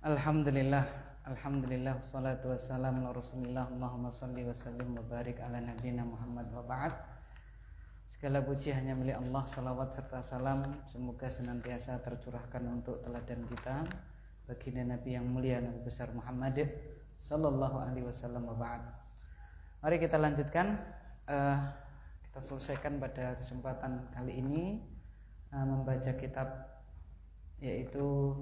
Alhamdulillah, alhamdulillah, wassalatu wassalamu ala Rasulillah. Allahumma shalli wa sallim wa barik ala nabiyyina Muhammad wa ba'd. Segala puji hanya milik Allah, salawat serta salam semoga senantiasa tercurahkan untuk teladan kita baginda Nabi yang mulia Nabi besar Muhammad sallallahu alaihi wasallam wa ba'd. Mari kita lanjutkan, kita selesaikan pada kesempatan kali ini membaca kitab yaitu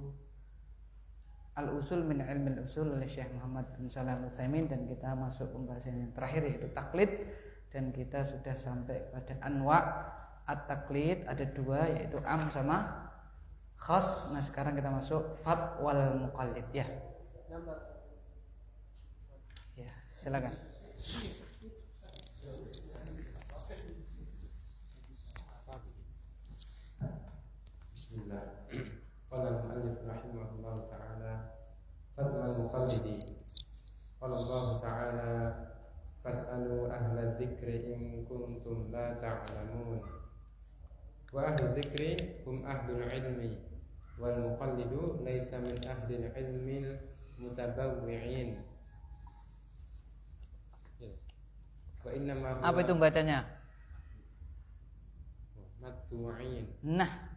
Al-Usul min Ilmi Al-Usul oleh Syekh Muhammad bin Shalih Al-Utsaimin, dan kita masuk pembahasan yang terakhir yaitu taklid, dan kita sudah sampai pada anwa at-taklid, ada dua yaitu am sama khas. Nah sekarang kita masuk fat wal muqallid ya. Ya, silakan. Bismillah. Qala al-mu'allif rahimahullah ta'ala fadl al-muqallidi. Qala Allah ta'ala fas'alu ahla dzikri in kuntum la ta'lamun. Wa ahlu dzikri hum ahlul ilmi wal muqallidu laysa min ahli al-ilmi mutabawwi'in. Wa inna ma Apa itu bacanya? matbu'in. Nah,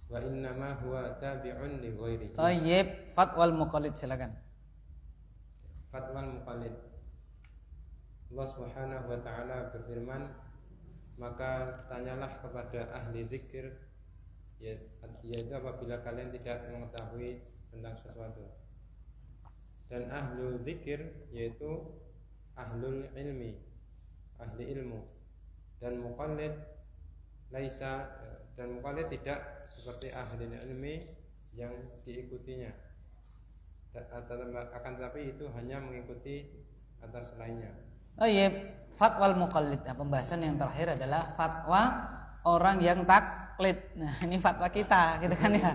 Wa inna ma huwa tabi'un li ghairihi. Thayyib, fat wal muqallid silakan. Fatwal muqallid. Allah Subhanahu wa taala berfirman, maka tanyalah kepada ahli zikir, yaitu apabila kalian tidak mengetahui tentang sesuatu. Dan ahlu zikir yaitu ahlul ilmi, ahli ilmu. Dan muqallid laisa, dan muqallid tidak seperti ahli ilmi yang diikutinya, akan tetapi itu hanya mengikuti atas lainnya. Oh iya, fatwal muqallid. Nah, pembahasan yang terakhir adalah fatwa orang yang taklid. Nah, ini fatwa kita, gitu kan ya.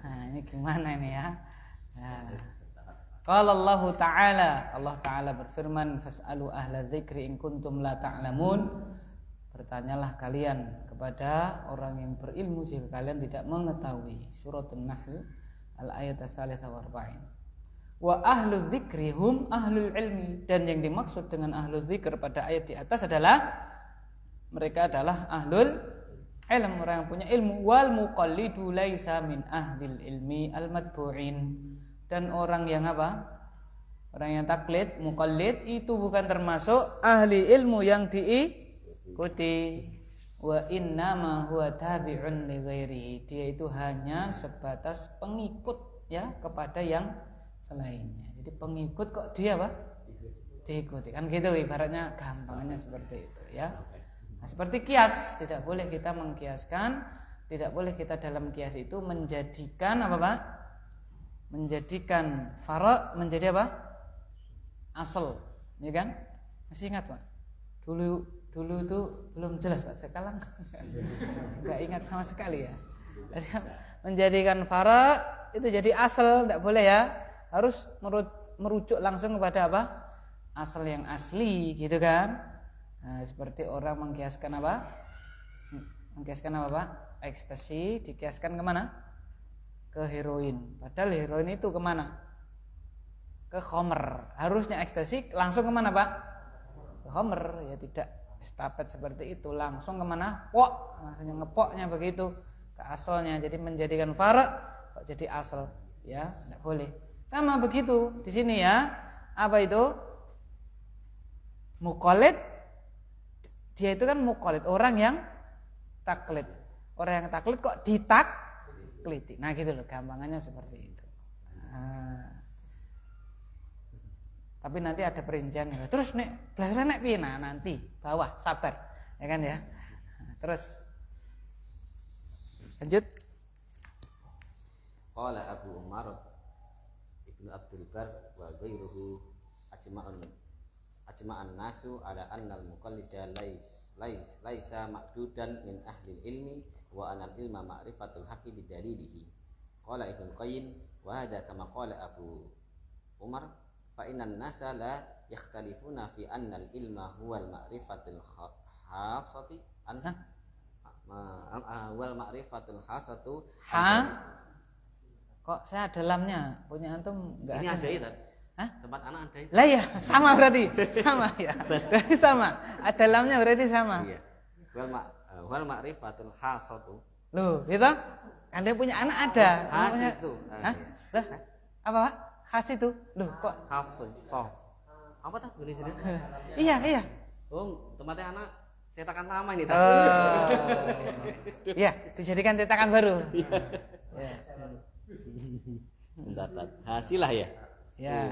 Nah, ini gimana ini ya? Nah, qala Allah Ta'ala berfirman, fas'alu ahla dzikri in kuntum la ta'lamun. Bertanyalah kalian kepada orang yang berilmu jika kalian tidak mengetahui. Surat An-Nahl al-ayat ats-tsalitsah wa arba'in. Wa ahlu dzikri hum ahlul ilmi, dan yang dimaksud dengan ahlu dzikr pada ayat di atas adalah mereka adalah ahlul ilm, orang yang punya ilmu. Wal muqallidu laisa min ahlil ilmi al-matbu'in, dan orang yang apa? Orang yang taklid, muqallid itu bukan termasuk ahli ilmu yang diikuti. Wa innama huwa tabi'un li ghairihi, dia itu hanya sebatas pengikut ya kepada yang selainnya. Jadi pengikut kok dia apa? Diikuti. Kan gitu ibaratnya, gampangnya seperti itu ya. Nah, seperti kias, tidak boleh kita mengkiaskan, tidak boleh kita dalam kias itu menjadikan apa Pak? Menjadikan fara' menjadi apa? Asal, ya kan? Masih ingat Pak? Dulu itu belum jelas tak, sekarang nggak ingat sama sekali ya. Jadi, menjadikan fara itu jadi asal, tidak boleh ya, harus merujuk langsung kepada apa? Asal yang asli, gitu kan? Nah, seperti orang mengkiaskan apa? Mengkiaskan apa Pak? Ekstasi dikiaskan kemana? Ke heroin. Padahal heroin itu kemana? Ke khamr. Harusnya ekstasi langsung kemana Pak? Ke khamr, ya tidak estafet seperti itu, langsung kemana? Pok, maksudnya ngepoknya begitu ke asalnya. Jadi menjadikan fara kok jadi asal, ya tidak boleh. Sama begitu di sini ya. Apa itu? Muqallid, dia itu kan muqallid, orang yang taklid. Orang yang taklid kok ditaklidi. Nah gitu loh, gampangannya seperti itu. Nah, tapi nanti ada perinciannya. Terus nek belajar nek piye? Nah, nanti bawah sabar, ya kan ya. Nah, terus lanjut. Qala Abu Umar Ibnu Abdul Bar wa ghairuhu ajma'an nasu ala anna al-muqallida laisa ma'dudan min ahli ilmi wa anal ilma ma'rifatul haqqi bidalilihi. Qala Ibnu Qayyim wa hadha kama qala Abu Umar fa innan nasa la yakhtalifuna fi anna al-ilma huwa al-ma'rifatul khasati wal ma'rifatul khasatu Kok saya ada lamnya, punya antum enggak Ini ada? ada itu. Hah? Tempat anak ada itu. Lah ya, sama berarti. Sama ya. Berarti sama. Ada lamnya berarti sama. Iya. Wal ma'rifatul hasatu. Loh, gitu? Anda punya anak ada. Khas Punya- itu. Hah? Lah, apa Pak? Khas itu. Loh, kok? Hasun. Apa tak boleh jadi? Iya, iya. Oh, tempatnya anak cetakan lama ini. Oh. Iya, dijadikan cetakan baru. Ya. Bentar. Hasilah ya. Ya.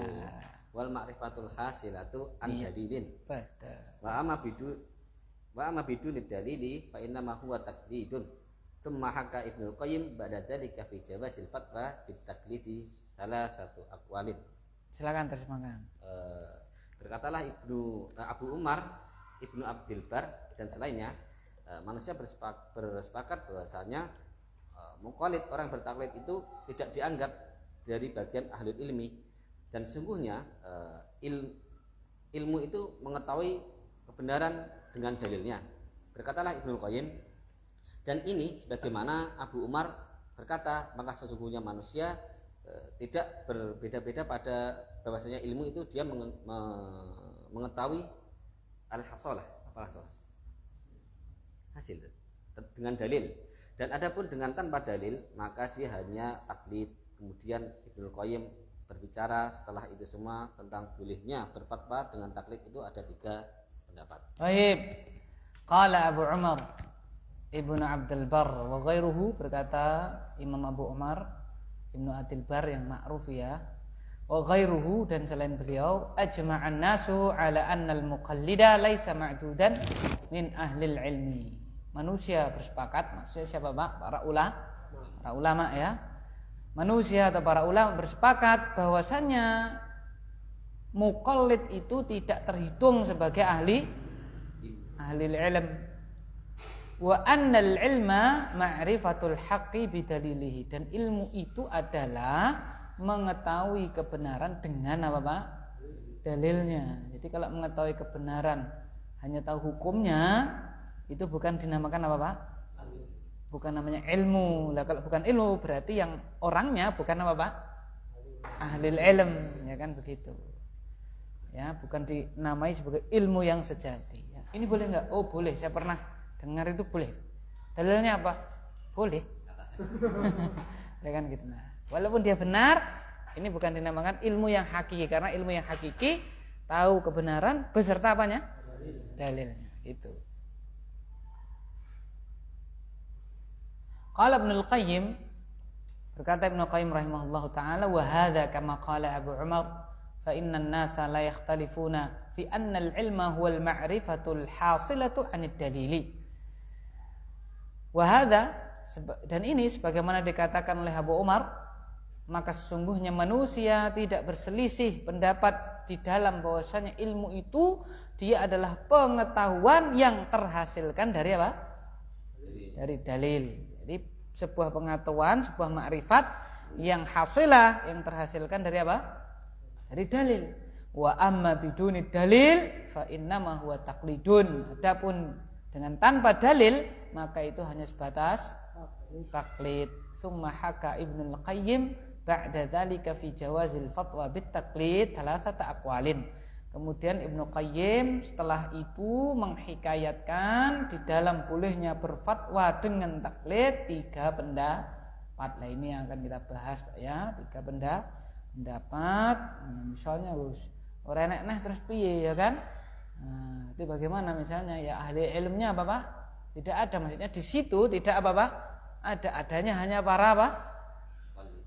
Wal ma'rifatul hasilatu an Iya. dalilin. Betul. Wa amma bidu dalili fa inna ma huwa taqlidun. Tsumma haka Ibnu Qayyim ba'da dzalika fi jawazil fatwa bit taqlidi salasatu aqwalin. Silakan terjemahkan. Berkatalah Abu Umar, Ibnu Abdul Bar dan selainnya, manusia bersepakat bahwasanya muqallid, orang bertaklid itu tidak dianggap dari bagian ahli ilmi, dan sesungguhnya ilmu itu mengetahui kebenaran dengan dalilnya. Berkatalah Ibnu Qayyim, dan ini sebagaimana Abu Umar berkata, maka sesungguhnya manusia tidak berbeda-beda pada bahwasanya ilmu itu dia mengetahui al-hasalah, apa hasalah? Hasil dengan dalil. Dan adapun dengan tanpa dalil, maka dia hanya taklid. Kemudian Ibnu Qayyim berbicara setelah itu semua tentang bolehnya berfatwa dengan taklid itu ada 3 pendapat. Baik. Qala Abu Umar Ibnu Abdul Bar wa ghairuhu, berkata Imam Abu Umar Ibnu Abdul Bar yang ma'ruf ya. Wa ghairuhu, dan selain beliau, ajma'an nasu ala anna al-muqallida laisa ma'dudan min ahlil ilmi. Manusia bersepakat, maksudnya siapa Pak? Para ulama ya. Manusia atau para ulama bersepakat bahwasannya muqallid itu tidak terhitung sebagai ahli ilm. Wa annal ilma ma'rifatul haqqi bidalilihi, dan ilmu itu adalah mengetahui kebenaran dengan apa Pak? Dalilnya. Jadi kalau mengetahui kebenaran hanya tahu hukumnya, itu bukan dinamakan apa Pak? Bukan namanya ilmu. Lah kalau bukan ilmu berarti yang orangnya bukan apa Pak? Ahli ilm, ya kan begitu. Ya, bukan dinamai sebagai ilmu yang sejati. Ya. Ini boleh enggak? Oh, boleh. Saya pernah dengar itu boleh. Dalilnya apa? Boleh. Ya kan gitu. Nah, walaupun dia benar, ini bukan dinamakan ilmu yang hakiki, karena ilmu yang hakiki tahu kebenaran beserta apanya? Dalilnya. Itu. Qala Ibnu Qayyim, berkata Ibnu Qayyim rahimahullahu taala, wa hadza kama qala Abu Umar, fa innan nasa la yakhtalifuna fi anna al-ilma huwa al-ma'rifatul hasilatu 'anid dalili. Wa hadza, dan ini sebagaimana dikatakan oleh Abu Umar, maka sesungguhnya manusia tidak berselisih pendapat di dalam bahwasanya ilmu itu dia adalah pengetahuan yang terhasilkan dari apa? Dari dalil. Jadi sebuah pengetahuan, sebuah makrifat yang hasilah, yang terhasilkan dari apa? Dari dalil. Wa amma biduni dalil fa innama huwa taqlidun. Adapun dengan tanpa dalil, maka itu hanya sebatas taklid. Summa haka Ibnu Qayyim ba'da dzalika fi jawazil fatwa bit taqlid thalathata aqwalin. Kemudian Ibnu Qayyim setelah itu menghikayatkan di dalam bolehnya berfatwa dengan taklid 3 pendapat. Lah ini yang akan kita bahas Pak ya, 3 pendapat. Misalnya ora enek nah terus piye ya kan? Nah, itu bagaimana misalnya ya ahli ilmunya apa Pak? Tidak ada, maksudnya di situ tidak apa Pak? Adanya hanya para apa?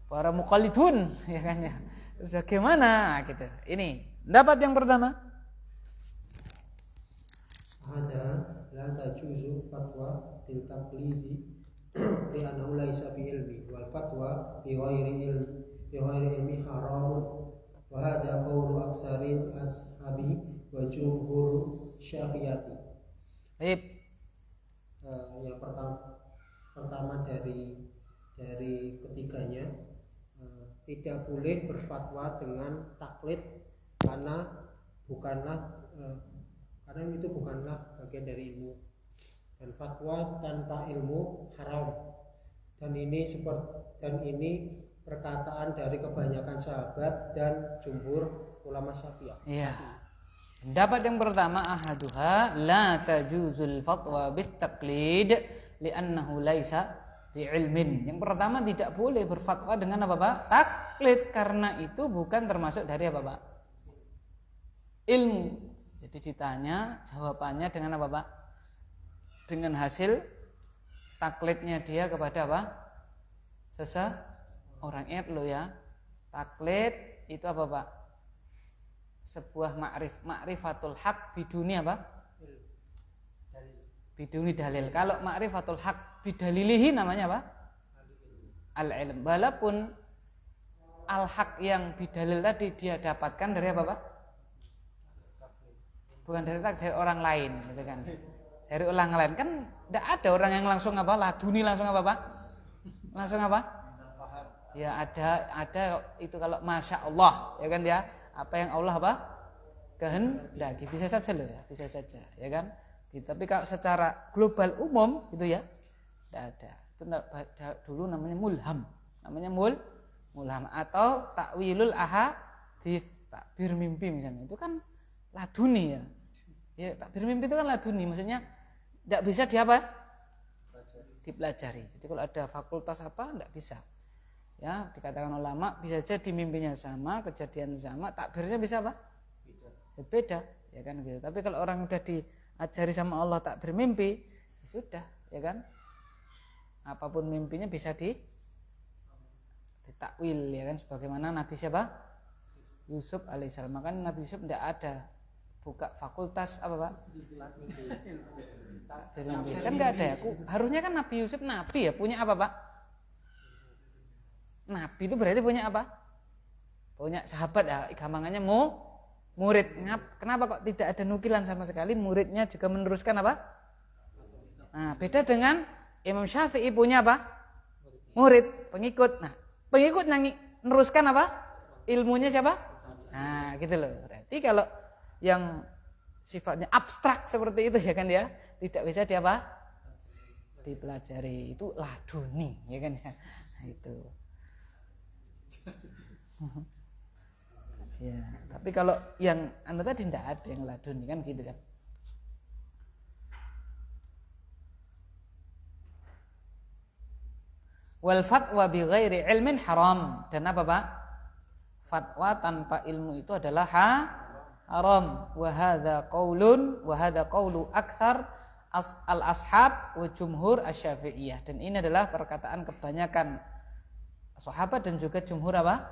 Para muqallidun ya kan ya. Terus bagaimana gitu. Ini pendapat yang pertama, ada la tajuzu fatwa bil taqlidi li annahu laysa bi ilmi wal fatwa bi ghairi ilmi haramun wa hadha qawlu aksarin ashabi wa jumhur syafi'iyati. baik. Yang pertama dari ketiganya, tidak boleh berfatwa dengan taklid karena itu bukanlah bagian dari ilmu, dan fatwa tanpa ilmu haram, dan ini perkataan dari kebanyakan sahabat dan jumhur ulama Syafi'iyah. Iya. Pendapat yang pertama ahaduha la tajuzul fatwa bit taqlid li'annahu laisa bi'ilmin. Yang pertama tidak boleh berfatwa dengan apa Pak? Taklid, karena itu bukan termasuk dari apa Pak? Ilmu. Jadi ditanya jawabannya dengan apa Pak? Dengan hasil taklidnya dia kepada apa? Seseorang. Ingat lo ya, taklid itu apa Pak? Sebuah ma'rifatul haq biduni apa? Biduni dalil. Kalau ma'rifatul haq bidalilihi namanya apa? Al-ilm. Walaupun al-haq yang bidalil tadi dia dapatkan dari apa Pak? Bukan dari orang lain, gitu kan? Dari orang lain kan tidak ada orang yang langsung apa? Laduni langsung apa Pak? Langsung apa? Ya ada itu kalau masya Allah, ya kan ya? Apa yang Allah apa? Kehendaki. Bisa saja loh ya, bisa saja, ya kan? Gitu. Tapi kalau secara global umum gitu ya, tidak ada. Itu dulu namanya mulham. Namanya mulham atau takwilul ahadits, takbir mimpi misalnya. Itu kan laduni ya. Ya, takbir mimpi itu kan laduni, maksudnya tidak bisa dipelajari. Jadi kalau ada fakultas apa tidak bisa. Ya, dikatakan ulama bisa saja di mimpinya sama, kejadian sama, takbirnya bisa apa? Beda, ya kan gitu. Tapi kalau orang udah diajari sama Allah takbir mimpi, ya sudah, ya kan? Apapun mimpinya bisa ditakwil, ya kan? Sebagaimana Nabi siapa? Yusuf alaihissalam. Makanya Nabi Yusuf tidak ada buka fakultas apa Pak? Takbir mimpi. Kan nggak ada ya. Harusnya kan Nabi Yusuf nabi ya, punya apa Pak? Nabi itu berarti punya apa? Punya sahabat ya, gampangannya murid. Kenapa kok tidak ada nukilan sama sekali? Muridnya juga meneruskan apa? Nah, beda dengan Imam Syafi'i punya apa? Murid, pengikut. Nah, pengikut meneruskan apa? Ilmunya siapa? Nah, gitu loh. Berarti kalau yang sifatnya abstrak seperti itu ya kan ya, tidak bisa dipelajari. Itu laduni, ya kan ya. Nah, itu. Ya, tapi kalau yang anu tadi tidak ada yang laduni kan gitu kan. Wal fatwa bi ghairi ilmin haram. Dan apa Pak? Fatwa tanpa ilmu itu adalah haram. Wa hadza qaulu aktsar al ashab wa jumhur asy-Syafi'iyah. Dan ini adalah perkataan kebanyakan sahabat dan juga jumhur apa?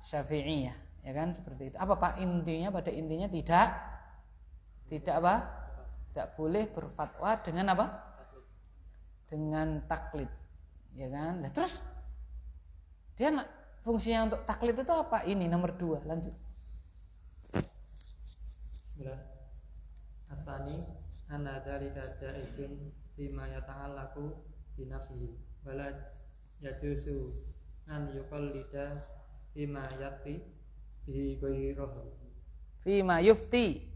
Syafi'iyah, ya kan seperti itu. Apa Pak intinya? Pada intinya tidak apa? Tidak boleh berfatwa dengan apa? Dengan taklid, ya kan? Nah, terus dia fungsinya untuk taklid itu apa? Ini nomor 2, lanjut. Asani anna dzalika jaizun bima yata'allaqu bi nafsihi wala yajuzu an yuqallida bima yakfi bihi ghairahu Fima yufti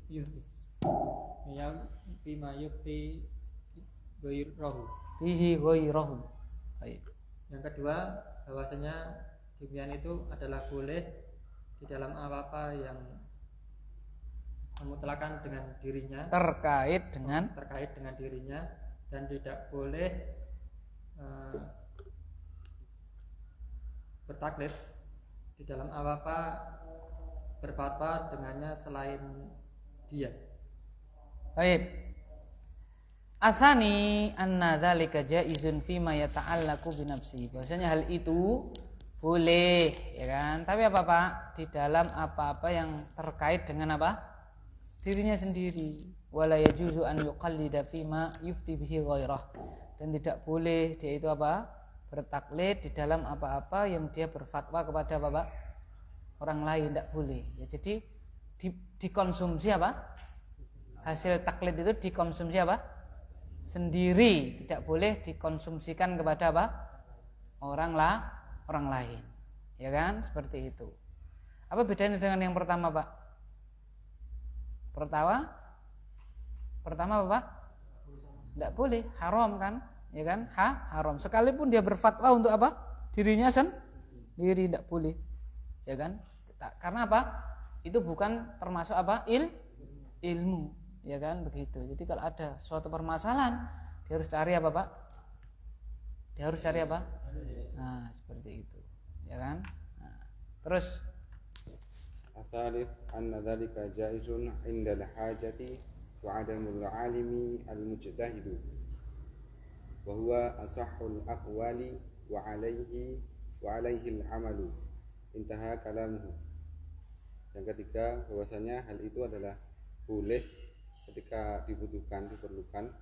bima yufti ghairahu. bihi ghairahu. Baik. Yang kedua, bahwasanya demikian itu adalah boleh di dalam apa-apa yang memutlakan dengan dirinya, Terkait dengan dirinya, dan tidak boleh bertaklid di dalam apa-apa berfatwa dengannya selain dia. baik. Asani anna dzalika jaizun fima yata'allaqu bi nafsihi. Bahwasanya hal itu boleh, ya kan? Tapi apa Pak? Di dalam apa-apa yang terkait dengan apa? Dirinya sendiri. Wala yajuzu an yuqallida fima yufti bihi ghairah. Dan tidak boleh dia itu apa? Bertaklid di dalam apa-apa yang dia berfatwa kepada apa Pak? Orang lain, tidak boleh. Ya, jadi dikonsumsi apa? Hasil taklid itu dikonsumsi apa? Sendiri, tidak boleh dikonsumsikan kepada apa? Orang lain. Ya kan? Seperti itu. Apa bedanya dengan yang pertama, Pak? Pertama apa, Pak? Tidak boleh, haram kan? Ya kan? Haram. Sekalipun dia berfatwa untuk apa? Dirinya sendiri tidak boleh, ya kan? Karena apa? Itu bukan termasuk apa? Ilmu, ya kan? Begitu. Jadi kalau ada suatu permasalahan, dia harus cari apa, Pak? Dia harus cari apa? Nah, seperti itu, ya kan? Nah, terus الثالث أن ذلك جائز عند الحاجة وعدم العالم المجتهد وهو أصح الأقوال وعليه العمل انتهى كلامه. Yang ketiga, bahwasanya hal itu adalah boleh ketika diperlukan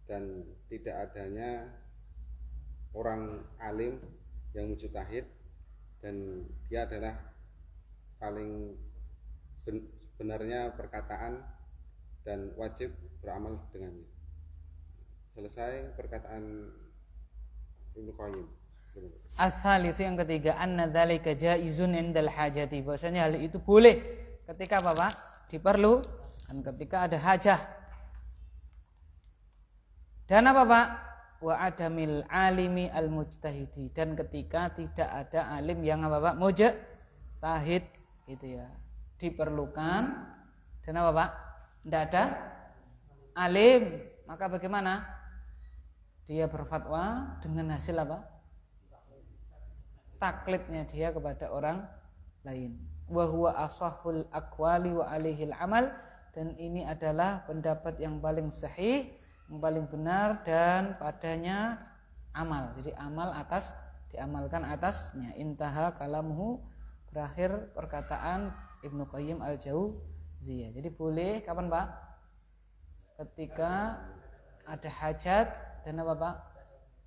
dan tidak adanya orang alim yang mujtahid dan dia adalah paling benarnya perkataan dan wajib beramal dengannya. Selesai perkataan Ibnu Qayyim. Al-thalits yang ketiga, anna dzalika jaizun indal hajati, bahwasanya hal itu boleh ketika apa, Pak? Diperlukan, ketika ada hajah. Dan apa, Pak? Wa adamil alimi al-mujtahidi, dan ketika tidak ada alim yang apa, Pak? Mujtahid, gitu ya. Diperlukan dan apa, Pak? Tidak ada alim, maka bagaimana? Dia berfatwa dengan hasil apa? Taklidnya dia kepada orang lain. Wa huwa ashahul aqwali wa alaihil amal, dan ini adalah pendapat yang paling sahih, yang paling benar, dan padanya amal. Jadi amal atas, diamalkan atasnya. Intaha kalamuhu, berakhir perkataan Ibnu Qayyim al-Jauziyah. Jadi boleh kapan, Pak? Ketika ada hajat dan apa, Pak?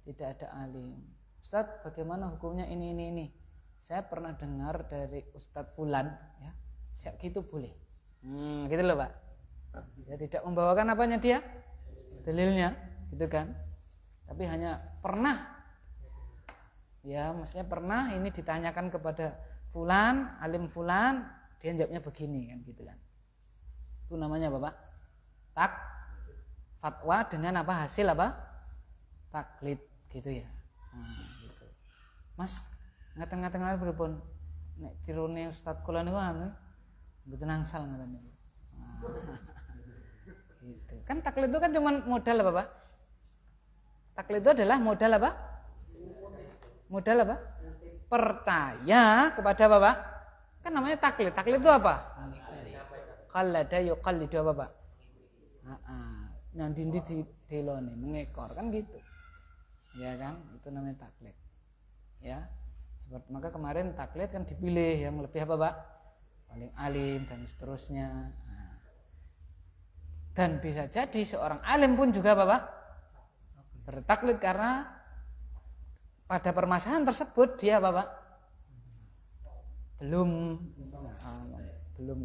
Tidak ada alim. Ustadz, bagaimana hukumnya ini? Saya pernah dengar dari Ustadz Fulan, ya, gitu boleh. Gitu loh, Pak. Dia tidak membawakan apanya dia, dalilnya, gitu kan? Tapi hanya pernah, ya, maksudnya pernah ini ditanyakan kepada Fulan, alim Fulan, dia jawabnya begini, kan, gitu kan? Itu namanya apa, Pak? Fatwa dengan apa, hasil apa? Taklid, gitu ya. Gitu. Mas, ngaten-ngaten pripun nek tirune Ustaz kula niku anu mboten angsal ngaten niku. Gitu. Kan taklid itu kan cuma modal apa, Pak? Taklid itu adalah modal apa? Modal apa? Percaya kepada apa, Pak? Kan namanya taklid. Taklid itu apa? Qallada yuqallidu apa, Pak? Yang dindi delone mengekor, kan gitu. Ya kan, itu namanya taklid. Ya, seperti maka kemarin taklid kan dipilih yang lebih apa, Pak? Paling alim dan seterusnya. Nah. Dan bisa jadi seorang alim pun juga apa, Pak? Bertaklid karena pada permasalahan tersebut dia apa, Pak? Belum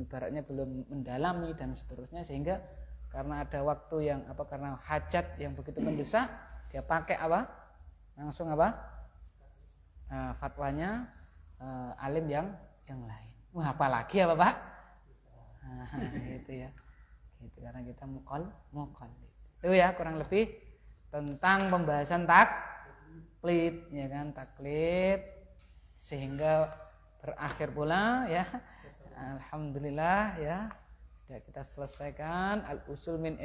ibaratnya belum mendalami dan seterusnya, sehingga karena ada waktu yang apa, karena hajat yang begitu mendesak, dia pakai apa? Langsung apa? Fatwanya alim yang lain. Wah, apalagi apa, Pak? Gitu ya. Gitu, karena kita muqallid. Itu ya kurang lebih tentang pembahasan taklid, ya kan? Taklid sehingga berakhir pula ya. Alhamdulillah ya. Sudah kita selesaikan al-usul min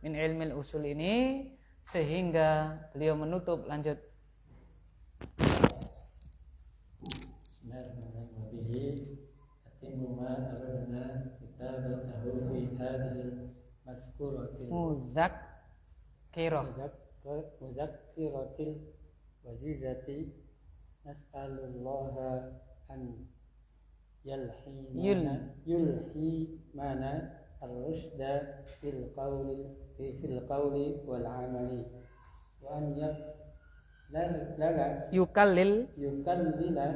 ilmil usul ini, sehingga beliau menutup lanjut. Mudzakiratil wazizati nas'alullaha an yulhimana ar-rusyda fil qawli wal amali wa an yukallila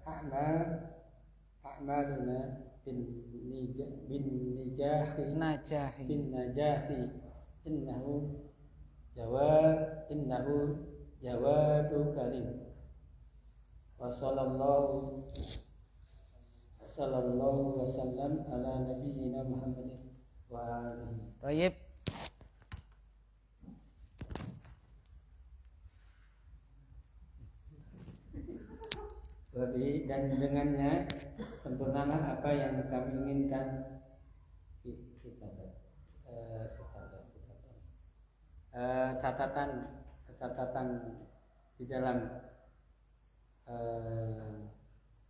a'maluna bin najahi innahu jawadu karim. Wa sallallahu wasallam ala nabiyyina Muhammadin wa alihi. Baik. dan dengannya sempurnalah apa yang kami inginkan. Catatan di dalam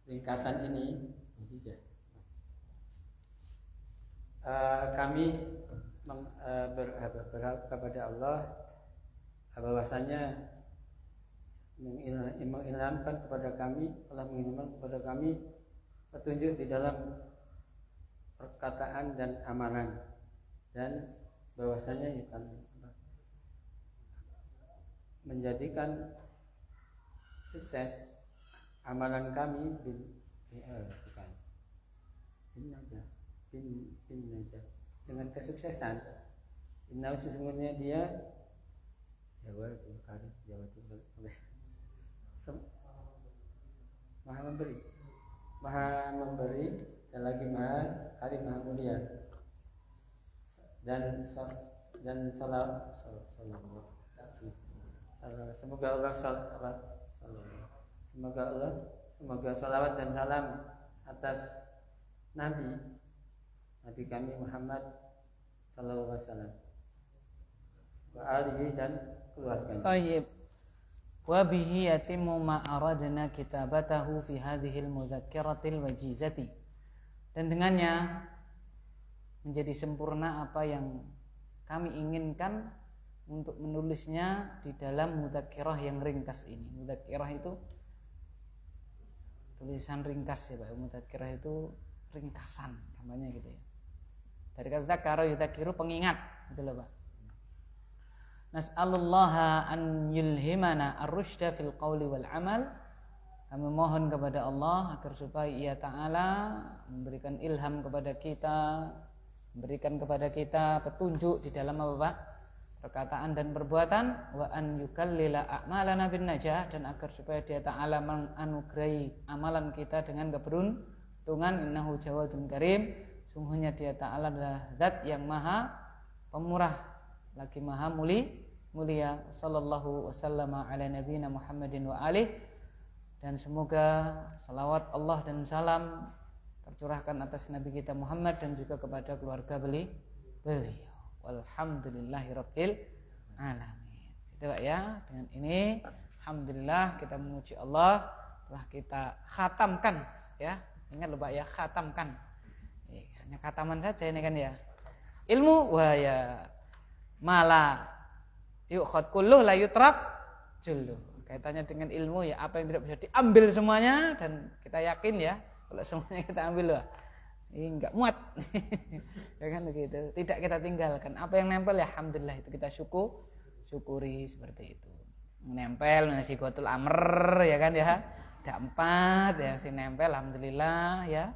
ringkasan ini kami berharap kepada Allah bahwasanya mengilhamkan kepada kami, Allah mengilhamkan kepada kami petunjuk di dalam perkataan dan amalan, dan bahwasanya menjadikan sukses amalan kami dengan kesuksesan. Inna sesungguhnya dia Jawa Maha memberi dan lagi Maha Karim, Maha mulia. Dan semoga salawat dan salam atas Nabi kami Muhammad sallallahu alaihi wasallam wa alihi dan keluarganya. Baik. Wa bihi yatimmu ma aradna kitabatahu fi hadhihi al-mudzakkiratil wajizati. Dan dengannya menjadi sempurna apa yang kami inginkan untuk menulisnya di dalam mudzakkirah yang ringkas ini. Mudzakkirah itu tulisan ringkas ya Pak. Mudzakkirah itu ringkasan, namanya gitu ya. Dari kata dzakara yudzakiru, pengingat, gitu loh Pak. Nas'alullaha an yulhimana ar-rusyda fil qawli wal amal. Kami mohon kepada Allah agar supaya Ia Ta'ala memberikan ilham kepada kita, memberikan kepada kita petunjuk di dalam apa Pak? Perkataan dan perbuatan, wa an yukallila a'malana bin najah, dan agar supaya Dia Ta'ala menganugerahi amalan kita dengan keberuntungan. Innahu jawadun karim, sungguhnya Dia Ta'ala adalah zat yang maha pemurah lagi maha mulia. Sallallahu wasallama ala nabiyina Muhammadin wa alih, dan semoga salawat Allah dan salam tercurahkan atas Nabi kita Muhammad dan juga kepada keluarga beliau. Walhamdulillahirabbil alamin. Gitu Pak ya. Dengan ini alhamdulillah kita memuji Allah telah kita khatamkan ya. Ingat loh Pak ya, khatamkan. Hanya khataman saja ini kan ya. Ilmu wahya mala yukhad kulluh la yutrak julluh. Kaitannya dengan ilmu ya, apa yang tidak bisa diambil semuanya, dan kita yakin ya kalau semuanya kita ambil loh ini enggak muat. Ya kan begitu. Tidak kita tinggalkan. Apa yang nempel ya alhamdulillah itu kita syukuri seperti itu. Nempel nasi gotul amr ya kan ya. Ada 4 ya si nempel alhamdulillah ya.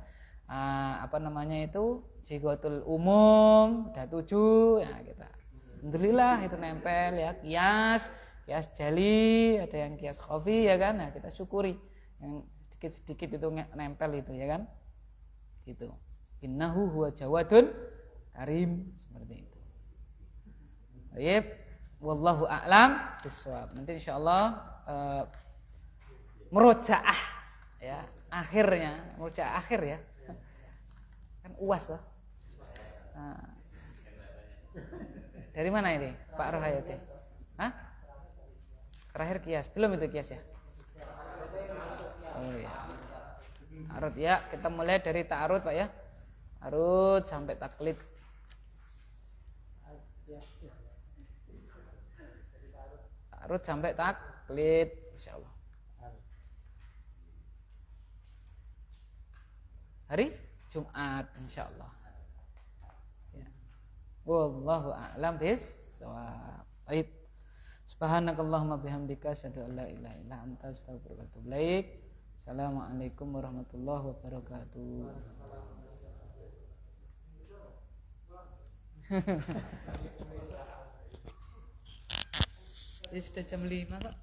Apa namanya itu sigotul umum ada 7 ya kita alhamdulillah itu nempel ya. Kias jali, ada yang kias khafi ya kan. Nah kita syukuri yang sedikit-sedikit itu nempel itu ya kan gitu. Innahu huwa jawadun karim, seperti itu. Baik, wallahu a'lam bishawab. Nanti insyaallah murojaah ya, akhirnya murojaah akhir ya. Kan UAS loh. Nah. Dari mana ini Pak Rohayati? Hah? Terakhir kias, belum itu kias ya? Oh iya. Ta'arud ya, kita mulai dari ta'arud Pak ya. Ta'arud sampai taklid. Ta'arud sampai taklid insyaallah. Hari Jumat insyaallah. Ya. Wallahu a'lam bis-shawab. Baik. Subhanakallahumma bihamdika asyhadu an la ilaha illa anta astaghfiruka wa atubu ilaik. Assalamualaikum warahmatullahi wabarakatuh. Ya sudah jam 5 Pak.